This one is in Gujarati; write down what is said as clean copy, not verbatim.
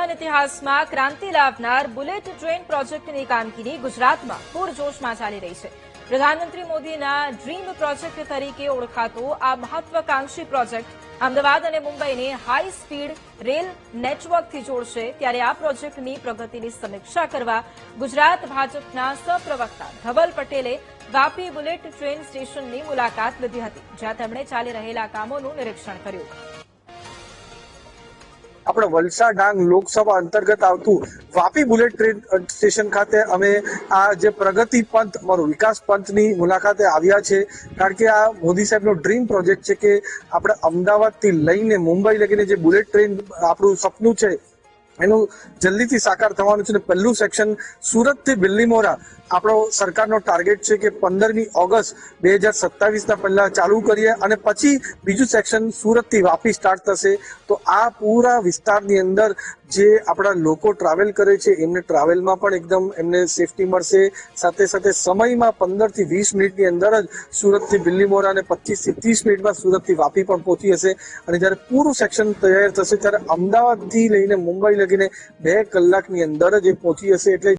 પરિવહન ઇતિહાસમાં ક્રાંતિ લાવનાર બુલેટ ટ્રેન પ્રોજેક્ટની કામગીરી ગુજરાતમાં પૂરજોશમાં ચાલી રહી છે। પ્રધાનમંત્રી મોદીના ડ્રીમ પ્રોજેક્ટ તરીકે ઓળખાતો આ મહત્વાકાંક્ષી પ્રોજેક્ટ અમદાવાદ અને મુંબઈને હાઈ સ્પીડ રેલ નેટવર્કથી જોડશે। ત્યારે આ પ્રોજેક્ટની પ્રગતિની સમીક્ષા કરવા ગુજરાત ભાજપના સહપ્રવક્તા ધવલ પટેલે વાપી બુલેટ ટ્રેન સ્ટેશનની મુલાકાત લીધી હતી, જ્યાં તેમણે ચાલી રહેલા કામોનું નિરીક્ષણ કર્યું। આપણે વલસાડ ડાંગ લોકસભા અંતર્ગત આવતું વાપી બુલેટ ટ્રેન સ્ટેશન ખાતે અમે આ જે પ્રગતિ પંથ અમારો વિકાસ પંથની મુલાકાતે આવ્યા છે, કારણ કે આ મોદી સાહેબનો ડ્રીમ પ્રોજેક્ટ છે કે આપણે અમદાવાદથી લઈને મુંબઈ લગીને જે બુલેટ ટ્રેન આપણું સપનું છે એનું જલ્દીથી સાકાર થવાનું છે। પહેલું સેક્શન સુરતથી બિલ્લીમોરા આપણો સરકારનો ટાર્ગેટ છે કે 15મી ઓગસ્ટ 2027ના પહેલા ચાલુ કરીએ અને પછી બીજું સેક્શન સુરતથી વાપી સ્ટાર્ટ થશે। તો આ પૂરા વિસ્તારની અંદર જે આપણા લોકો ટ્રાવેલ કરે છે એમને ટ્રાવેલમાં પણ એકદમ એમને સેફટી મળશે, સાથે સાથે સમયમાં 15 થી 20 મિનિટની અંદર જ સુરતથી બિલ્લીમોરા અને 25 થી 30 મિનિટમાં સુરતથી વાપી પણ પહોંચી હશે। અને જ્યારે પૂરું સેક્શન તૈયાર થશે ત્યારે અમદાવાદથી લઈને મુંબઈ લગીને 2 કલાકની અંદર જ એ પહોંચી હશે। એટલે